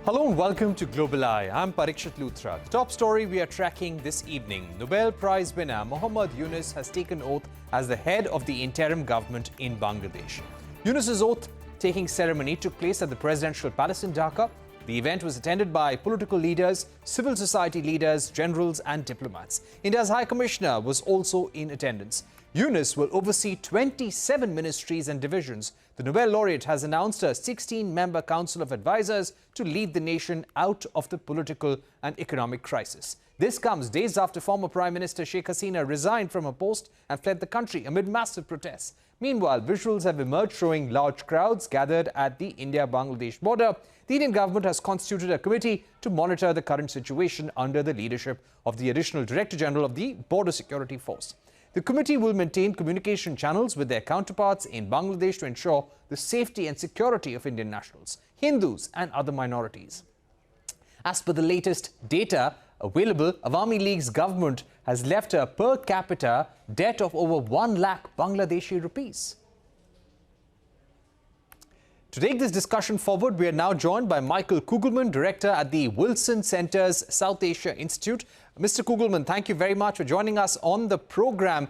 Hello and welcome to Global Eye. I'm Parikshit Luthra. The top story we are tracking this evening. Nobel Prize winner Muhammad Yunus has taken oath as the head of the interim government in Bangladesh. Yunus's oath-taking ceremony took place at the presidential palace in Dhaka. The event was attended by political leaders, civil society leaders, generals and diplomats. India's High Commissioner was also in attendance. Yunus will oversee 27 ministries and divisions. The Nobel laureate has announced a 16-member council of advisors to lead the nation out of the political and economic crisis. This comes days after former Prime Minister Sheikh Hasina resigned from her post and fled the country amid massive protests. Meanwhile, visuals have emerged showing large crowds gathered at the India-Bangladesh border. The Indian government has constituted a committee to monitor the current situation under the leadership of the Additional Director General of the Border Security Force. The committee will maintain communication channels with their counterparts in Bangladesh to ensure the safety and security of Indian nationals, Hindus and other minorities. As per the latest data available, Awami League's government has left a per capita debt of over 1 lakh Bangladeshi rupees. To take this discussion forward, we are now joined by Michael Kugelman, director at the Wilson Center's South Asia Institute. Mr. Kugelman, thank you very much for joining us on the program.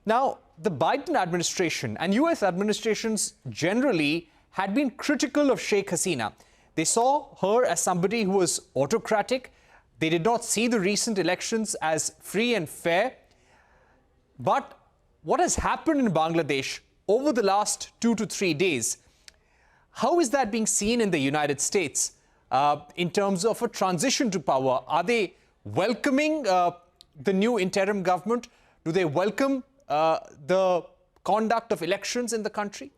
Now, the Biden administration and US administrations generally had been critical of Sheikh Hasina. They saw her as somebody who was autocratic. They did not see the recent elections as free and fair. But what has happened in Bangladesh over the last 2 to 3 days, how is that being seen in the United States in terms of a transition to power? Are they welcoming the new interim government? Do they welcome the conduct of elections in the country?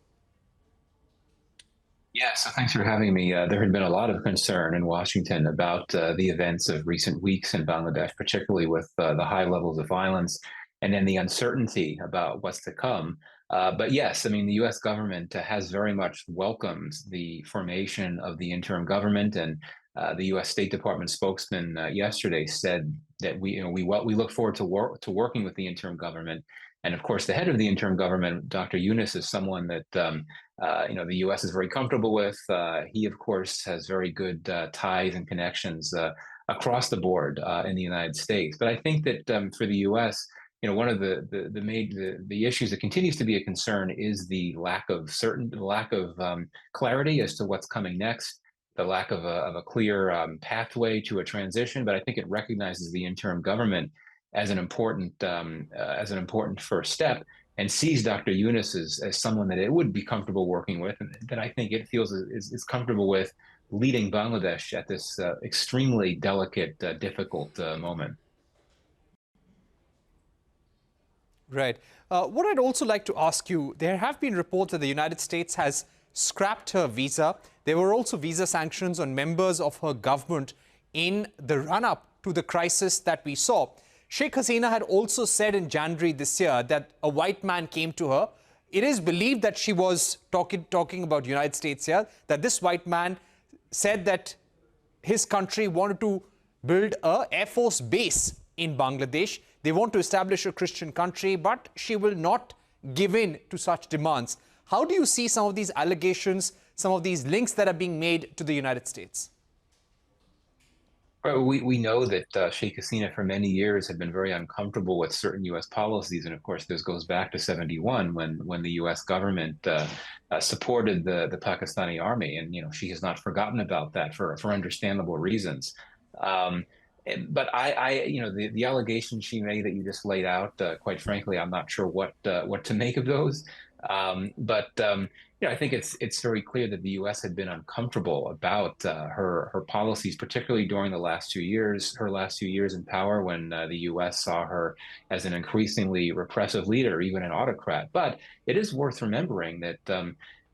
Yeah, so thanks for having me. There had been a lot of concern in Washington about the events of recent weeks in Bangladesh, particularly with the high levels of violence and then the uncertainty about what's to come. But yes, I mean, the U.S. government has very much welcomed the formation of the interim government, and the U.S. State Department spokesman yesterday said that we look forward to working with the interim government. And of course, the head of the interim government, Dr. Yunus, is someone that the U.S. is very comfortable with. He, of course, has very good ties and connections across the board in the United States. But I think that for the U.S., one of the issues that continues to be a concern is the lack of clarity as to what's coming next, the lack of a clear pathway to a transition. But I think it recognizes the interim government as an important first step, and sees Dr. Yunus as someone that it would be comfortable working with, and that I think it feels is comfortable with leading Bangladesh at this extremely delicate, difficult moment. Right. What I'd also like to ask you, there have been reports that the United States has scrapped her visa. There were also visa sanctions on members of her government in the run-up to the crisis that we saw. Sheikh Hasina had also said in January this year that a white man came to her. It is believed that she was talking about United States here, that this white man said that his country wanted to build an Air Force base in Bangladesh. They want to establish a Christian country, but she will not give in to such demands. How do you see some of these allegations, some of these links that are being made to the United States? Well, we know that Sheikh Hasina for many years had been very uncomfortable with certain U.S. policies. And of course, this goes back to '71 when the U.S. government supported the Pakistani army. And, she has not forgotten about that for understandable reasons. But the allegations she made that you just laid out, quite frankly, I'm not sure what to make of those. I think it's very clear that the U.S. had been uncomfortable about her policies, particularly during her last 2 years in power, when the U.S. saw her as an increasingly repressive leader, even an autocrat. But it is worth remembering that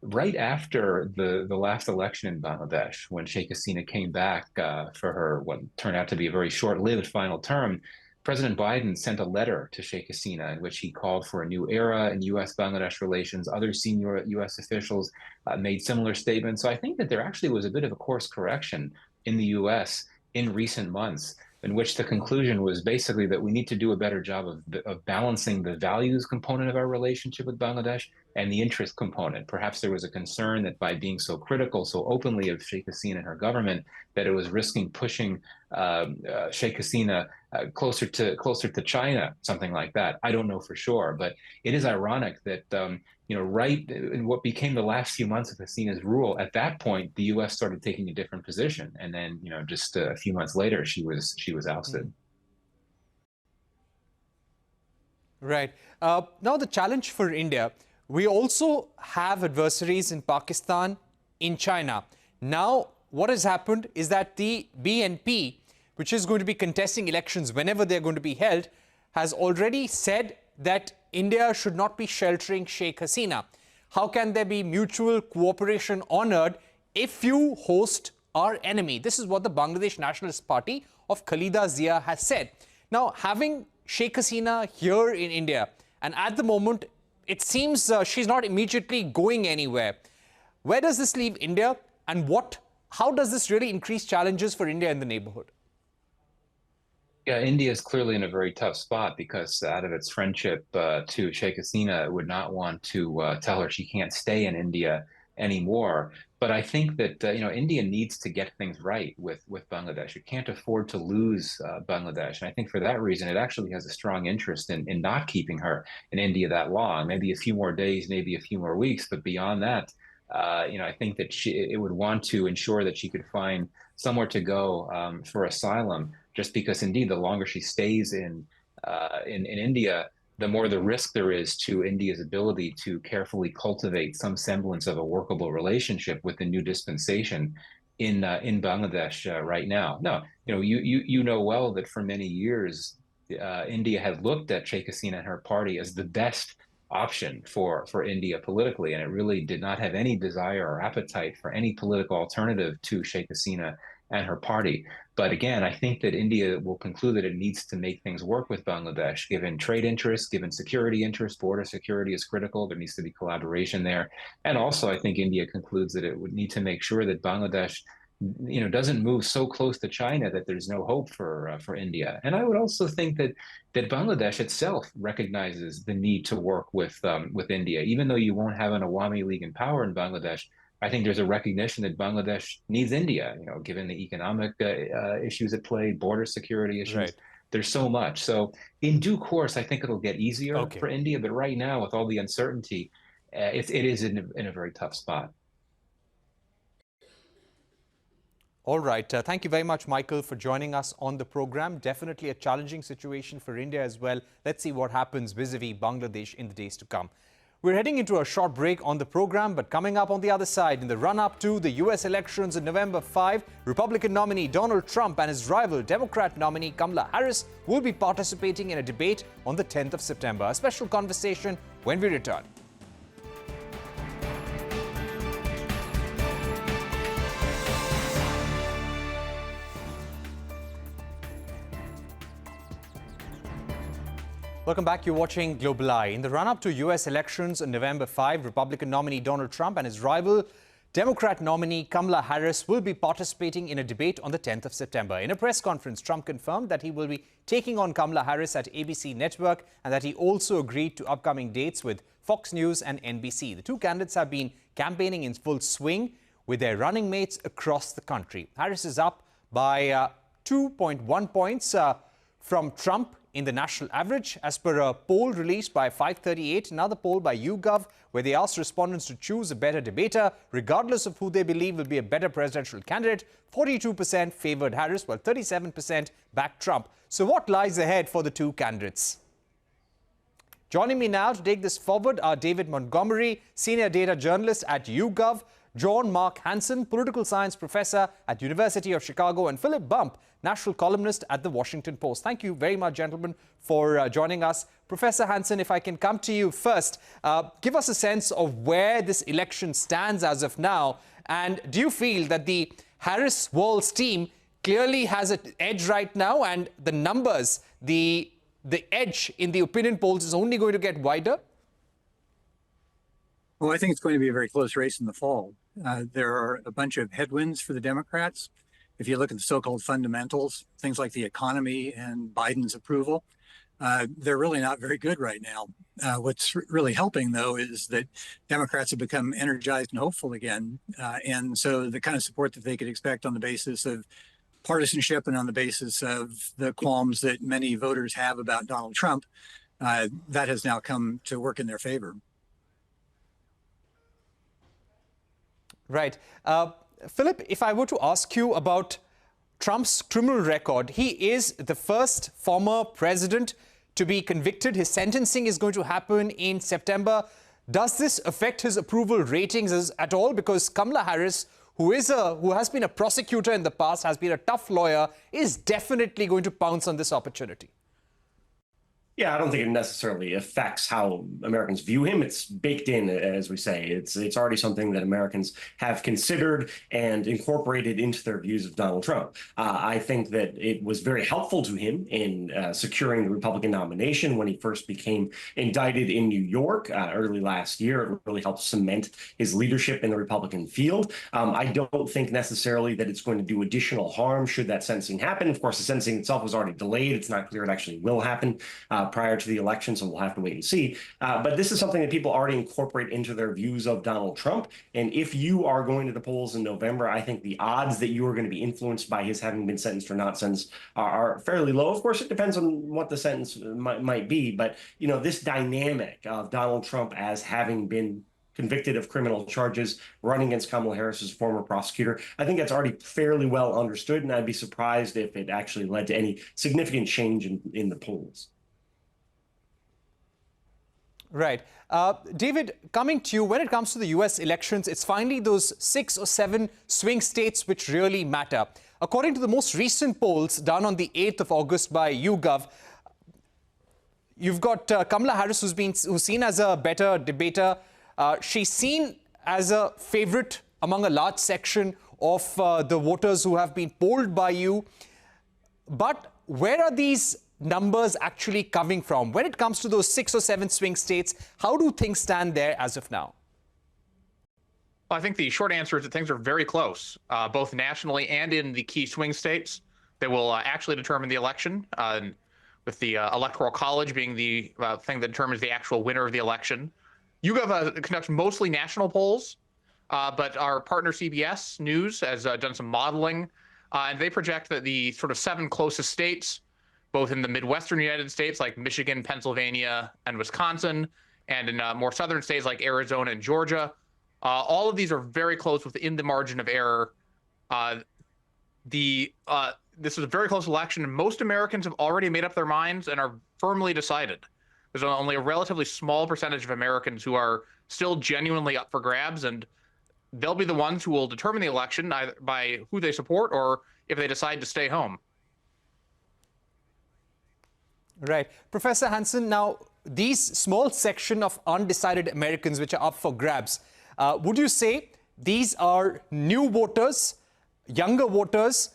right after the last election in Bangladesh, when Sheikh Hasina came back for her what turned out to be a very short-lived final term, President Biden sent a letter to Sheikh Hasina in which he called for a new era in U.S.-Bangladesh relations. Other senior U.S. officials made similar statements. So I think that there actually was a bit of a course correction in the U.S. in recent months, in which the conclusion was basically that we need to do a better job of balancing the values component of our relationship with Bangladesh and the interest component. Perhaps there was a concern that by being so critical, so openly of Sheikh Hasina and her government, that it was risking pushing Sheikh Hasina closer to China, something like that. I don't know for sure, but it is ironic that right in what became the last few months of Hasina's rule, at that point the U.S. started taking a different position, and then just a few months later she was ousted. Right. Now the challenge for India, we also have adversaries in Pakistan, in China. Now what has happened is that the BNP, which is going to be contesting elections whenever they're going to be held, has already said that India should not be sheltering Sheikh Hasina. How can there be mutual cooperation honored if you host our enemy? This is what the Bangladesh Nationalist Party of Khalida Zia has said. Now, having Sheikh Hasina here in India, and at the moment, it seems she's not immediately going anywhere. Where does this leave India, and how does this really increase challenges for India in the neighborhood? Yeah, India is clearly in a very tough spot because out of its friendship to Sheikh Hasina, it would not want to tell her she can't stay in India anymore. But I think that India needs to get things right with Bangladesh. It can't afford to lose Bangladesh, and I think for that reason, it actually has a strong interest in not keeping her in India that long. Maybe a few more days, maybe a few more weeks, but beyond that, I think that it would want to ensure that she could find somewhere to go for asylum. Just because, indeed, the longer she stays in India, the more the risk there is to India's ability to carefully cultivate some semblance of a workable relationship with the new dispensation in Bangladesh right now. Now, you know well that for many years, India had looked at Sheikh Hasina and her party as the best option for India politically, and it really did not have any desire or appetite for any political alternative to Sheikh Hasina and her party. But again, I think that India will conclude that it needs to make things work with Bangladesh, given trade interests, given security interests. Border security is critical. There needs to be collaboration there. And also, I think India concludes that it would need to make sure that Bangladesh doesn't move so close to China that there's no hope for India. And I would also think that Bangladesh itself recognizes the need to work with India, even though you won't have an Awami League in power in Bangladesh. I think there's a recognition that Bangladesh needs India, given the economic issues at play, border security issues. Right. There's so much. So in due course, I think it'll get easier for India. But right now, with all the uncertainty, it is in a very tough spot. All right. Thank you very much, Michael, for joining us on the program. Definitely a challenging situation for India as well. Let's see what happens vis-a-vis Bangladesh in the days to come. We're heading into a short break on the program, but coming up on the other side, in the run-up to the U.S. elections on November 5, Republican nominee Donald Trump and his rival Democrat nominee Kamala Harris will be participating in a debate on the 10th of September. A special conversation when we return. Welcome back. You're watching Global Eye. In the run-up to U.S. elections on November 5, Republican nominee Donald Trump and his rival Democrat nominee Kamala Harris will be participating in a debate on the 10th of September. In a press conference, Trump confirmed that he will be taking on Kamala Harris at ABC Network and that he also agreed to upcoming dates with Fox News and NBC. The two candidates have been campaigning in full swing with their running mates across the country. Harris is up by 2.1 points from Trump in the national average, as per a poll released by 538, another poll by YouGov, where they asked respondents to choose a better debater, regardless of who they believe will be a better presidential candidate. 42% favored Harris, while 37% backed Trump. So what lies ahead for the two candidates? Joining me now to take this forward are David Montgomery, senior data journalist at YouGov, John Mark Hansen, political science professor at University of Chicago, and Philip Bump, national columnist at The Washington Post. Thank you very much, gentlemen, for joining us. Professor Hansen, if I can come to you first, give us a sense of where this election stands as of now. And do you feel that the Harris-Walz team clearly has an edge right now, and the numbers, the edge in the opinion polls is only going to get wider? Well, I think it's going to be a very close race in the fall. There are a bunch of headwinds for the Democrats. If you look at the so-called fundamentals, things like the economy and Biden's approval, they're really not very good right now. What's really helping, though, is that Democrats have become energized and hopeful again. And so the kind of support that they could expect on the basis of partisanship and on the basis of the qualms that many voters have about Donald Trump, that has now come to work in their favor. Right. Philip, if I were to ask you about Trump's criminal record, he is the first former president to be convicted. His sentencing is going to happen in September. Does this affect his approval ratings at all? Because Kamala Harris, who has been a prosecutor in the past, has been a tough lawyer, is definitely going to pounce on this opportunity. Yeah, I don't think it necessarily affects how Americans view him. It's baked in, as we say. It's already something that Americans have considered and incorporated into their views of Donald Trump. I think that it was very helpful to him in securing the Republican nomination when he first became indicted in New York early last year. It really helped cement his leadership in the Republican field. I don't think necessarily that it's going to do additional harm should that sentencing happen. Of course, the sentencing itself was already delayed. It's not clear it actually will happen prior to the election, so we'll have to wait and see. But this is something that people already incorporate into their views of Donald Trump. And if you are going to the polls in November, I think the odds that you are going to be influenced by his having been sentenced or not sentenced are fairly low. Of course, it depends on what the sentence might be. But, you know, this dynamic of Donald Trump as having been convicted of criminal charges, running against Kamala Harris as a former prosecutor, I think that's already fairly well understood. And I'd be surprised if it actually led to any significant change in the polls. Right. David, coming to you, when it comes to the U.S. elections, it's finally those 6 or 7 swing states which really matter. According to the most recent polls done on the 8th of August by YouGov, you've got Kamala Harris, who's seen as a better debater. She's seen as a favorite among a large section of the voters who have been polled by you. But where are these numbers actually coming from? When it comes to those 6 or 7 swing states, how do things stand there as of now? Well, I think the short answer is that things are very close, both nationally and in the key swing states that will actually determine the election, with the Electoral College being the thing that determines the actual winner of the election. YouGov conducts mostly national polls, but our partner CBS News has done some modeling, and they project that the sort of 7 closest states, both in the Midwestern United States like Michigan, Pennsylvania, and Wisconsin, and in more southern states like Arizona and Georgia. All of these are very close within the margin of error. This is a very close election, and most Americans have already made up their minds and are firmly decided. There's only a relatively small percentage of Americans who are still genuinely up for grabs, and they'll be the ones who will determine the election either by who they support or if they decide to stay home. Right. Professor Hansen, now, these small section of undecided Americans which are up for grabs, would you say these are new voters, younger voters,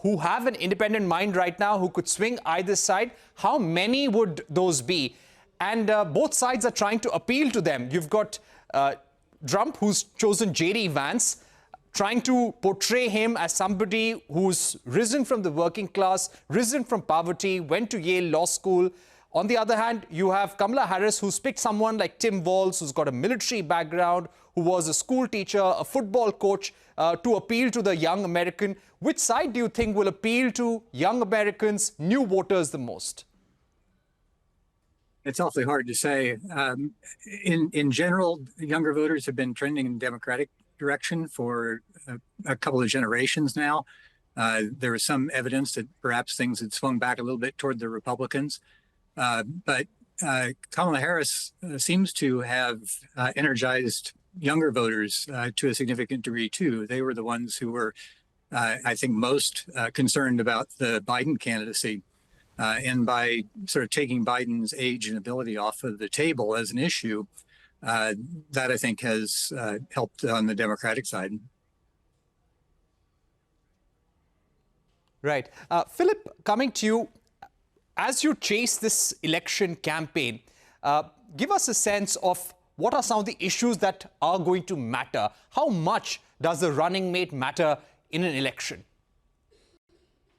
who have an independent mind right now, who could swing either side? How many would those be? And both sides are trying to appeal to them. You've got Trump, who's chosen J.D. Vance, trying to portray him as somebody who's risen from the working class, risen from poverty, went to Yale Law School. On the other hand, you have Kamala Harris, who's picked someone like Tim Walz, who's got a military background, who was a school teacher, a football coach, to appeal to the young American. Which side do you think will appeal to young Americans, new voters the most? It's awfully hard to say. In general, younger voters have been trending in the Democratic direction for a couple of generations now. There was some evidence that perhaps things had swung back a little bit toward the Republicans. But Kamala Harris seems to have energized younger voters to a significant degree, too. They were the ones who were, I think, most concerned about the Biden candidacy. And by sort of taking Biden's age and ability off of the table as an issue, that I think has helped on the Democratic side. Right. Philip, coming to you, as you chase this election campaign, give us a sense of what are some of the issues that are going to matter. How much does the running mate matter in an election?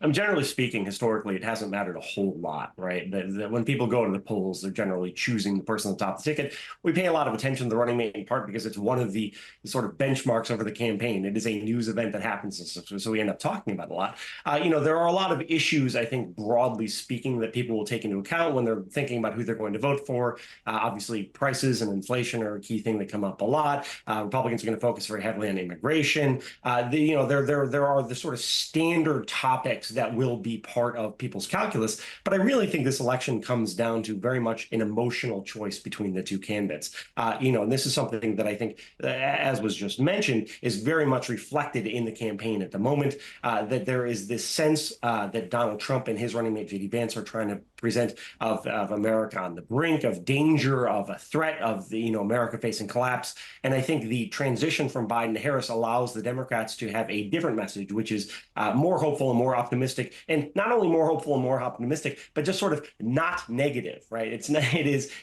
Generally speaking, historically, it hasn't mattered a whole lot, right? When people go to the polls, they're generally choosing the person at the top of the ticket. We pay a lot of attention to the running mate in part because it's one of the sort of benchmarks over the campaign. It is a news event that happens, so we end up talking about it a lot. There are a lot of issues, I think, broadly speaking, that people will take into account when they're thinking about who they're going to vote for. Obviously, prices and inflation are a key thing that come up a lot. Republicans are going to focus very heavily on immigration. There are the sort of standard topics that will be part of people's calculus. But I really think this election comes down to very much an emotional choice between the two candidates. And this is something that I think, as was just mentioned, is very much reflected in the campaign at the moment, that there is this sense that Donald Trump and his running mate, J.D. Vance, are trying to present of America on the brink of danger, of a threat of America facing collapse. And I think the transition from Biden to Harris allows the Democrats to have a different message, which is more hopeful and more optimistic. And not only more hopeful and more optimistic, but just sort of not negative, right? It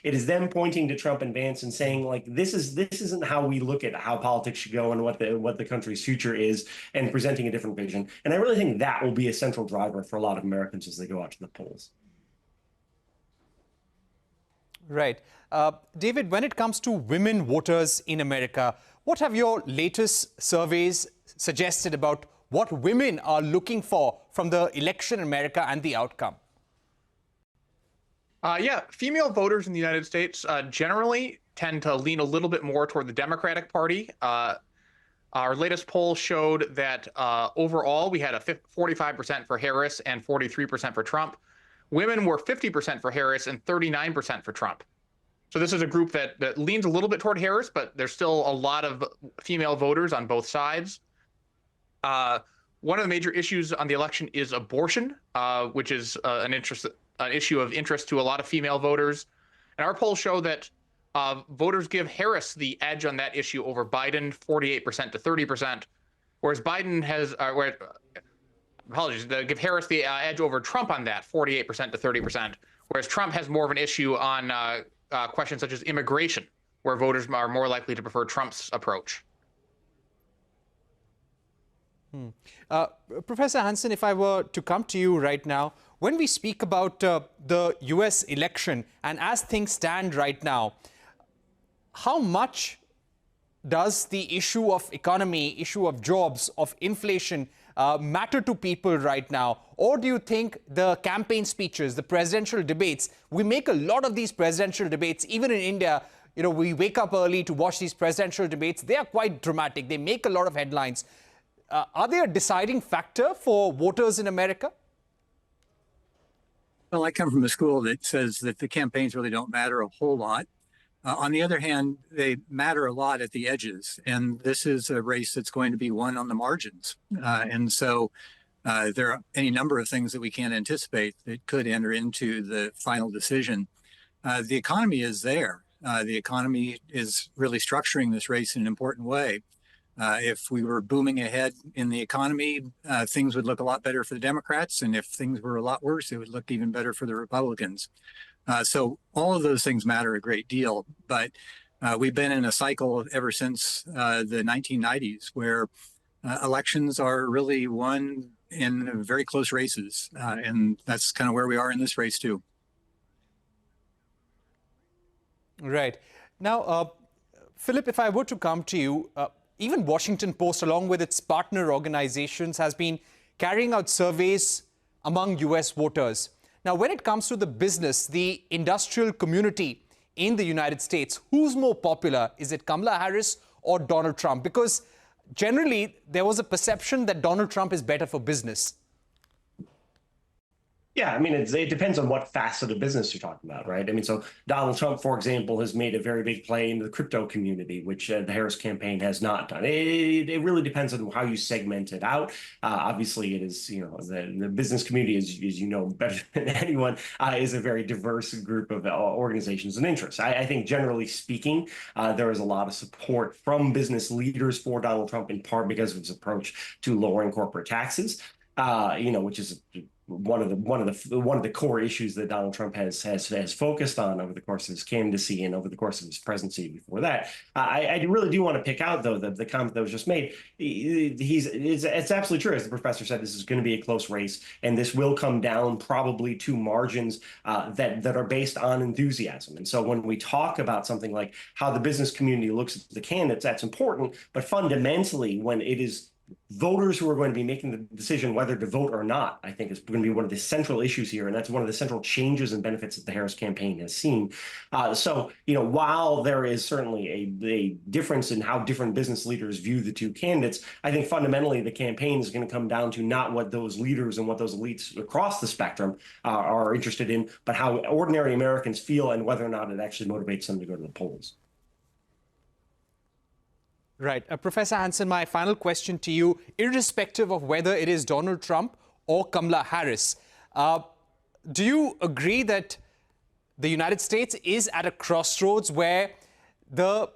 is them pointing to Trump and Vance and saying, like, this isn't how we look at how politics should go and what the country's future is, and presenting a different vision. And I really think that will be a central driver for a lot of Americans as they go out to the polls. Right. David, when it comes to women voters in America, what have your latest surveys suggested about what women are looking for from the election in America and the outcome? Female voters in the United States generally tend to lean a little bit more toward the Democratic Party. Our latest poll showed that overall we had a 45% for Harris and 43% for Trump. Women were 50% for Harris and 39% for Trump. So this is a group that leans a little bit toward Harris, but there's still a lot of female voters on both sides. One of the major issues on the election is abortion, which is an issue of interest to a lot of female voters. And our polls show that voters give Harris the edge on that issue over Biden, 48% to 30%, whereas Biden has, they give Harris the edge over Trump on that, 48% to 30%, whereas Trump has more of an issue on questions such as immigration, where voters are more likely to prefer Trump's approach. Professor Hansen, if I were to come to you right now, when we speak about the US election and as things stand right now, how much does the issue of economy, issue of jobs, of inflation matter to people right now? Or do you think the campaign speeches, the presidential debates, we make a lot of these presidential debates, even in India, we wake up early to watch these presidential debates. They are quite dramatic. They make a lot of headlines. Are they a deciding factor for voters in America? Well, I come from a school that says that the campaigns really don't matter a whole lot. On the other hand, they matter a lot at the edges. And this is a race that's going to be won on the margins. And so there are any number of things that we can't anticipate that could enter into the final decision. The economy is there. The economy is really structuring this race in an important way. If we were booming ahead in the economy, things would look a lot better for the Democrats. And if things were a lot worse, it would look even better for the Republicans. So all of those things matter a great deal. But we've been in a cycle ever since the 1990s where elections are really won in very close races. And that's kind of where we are in this race, too. Right. Now, Philip, if I were to come to you, even Washington Post, along with its partner organizations, has been carrying out surveys among U.S. voters. Now, when it comes to the business, the industrial community in the United States, who's more popular? Is it Kamala Harris or Donald Trump? Because generally, there was a perception that Donald Trump is better for business. Yeah, I mean, it depends on what facet of business you're talking about, right? I mean, so Donald Trump, for example, has made a very big play into the crypto community, which the Harris campaign has not done. It really depends on how you segment it out. Obviously, it is, the business community, as you know better than anyone, is a very diverse group of organizations and interests. I think, generally speaking, there is a lot of support from business leaders for Donald Trump, in part because of his approach to lowering corporate taxes, which is one of the core issues that Donald Trump has focused on over the course of his candidacy and over the course of his presidency before that. I really do want to pick out, though, the comment that was just made. It's absolutely true, as the professor said. This is going to be a close race, and this will come down probably to margins that are based on enthusiasm. And so when we talk about something like how the business community looks at the candidates, that's important. But fundamentally, when it is voters who are going to be making the decision whether to vote or not, I think is going to be one of the central issues here. And that's one of the central changes and benefits that the Harris campaign has seen. So, while there is certainly a difference in how different business leaders view the two candidates, I think fundamentally the campaign is going to come down to not what those leaders and what those elites across the spectrum are interested in, but how ordinary Americans feel and whether or not it actually motivates them to go to the polls. Right. Professor Hanson, my final question to you, irrespective of whether it is Donald Trump or Kamala Harris, do you agree that the United States is at a crossroads where the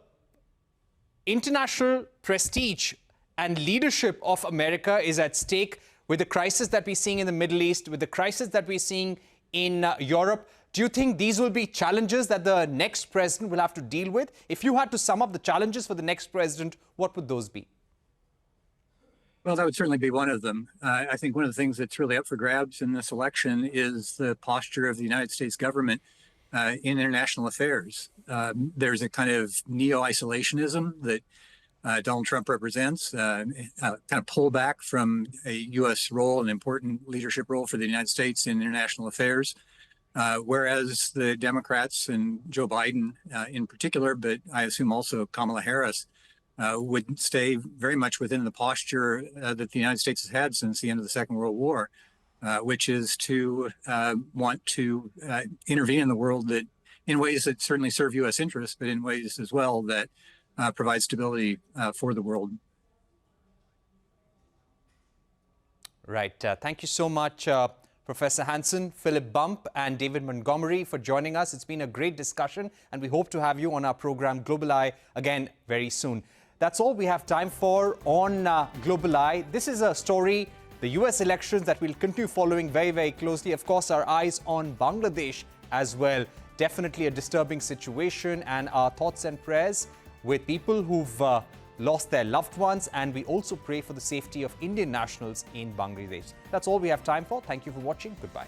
international prestige and leadership of America is at stake with the crisis that we're seeing in the Middle East, with the crisis that we're seeing in Europe? Do you think these will be challenges that the next president will have to deal with? If you had to sum up the challenges for the next president, what would those be? Well, that would certainly be one of them. I think one of the things that's really up for grabs in this election is the posture of the United States government in international affairs. There's a kind of neo-isolationism that Donald Trump represents, kind of pullback from a U.S. role, an important leadership role for the United States in international affairs. Whereas the Democrats and Joe Biden in particular, but I assume also Kamala Harris, would stay very much within the posture that the United States has had since the end of the Second World War, which is to want to intervene in the world that in ways that certainly serve U.S. interests, but in ways as well that provide stability for the world. Right. Thank you so much, Professor Hanson, Philip Bump and David Montgomery for joining us. It's been a great discussion and we hope to have you on our program Global Eye again very soon. That's all we have time for on Global Eye. This is a story, the US elections, that we'll continue following very, very closely. Of course, our eyes on Bangladesh as well. Definitely a disturbing situation, and our thoughts and prayers with people who've lost their loved ones, and we also pray for the safety of Indian nationals in Bangladesh. That's all we have time for. Thank you for watching. Goodbye.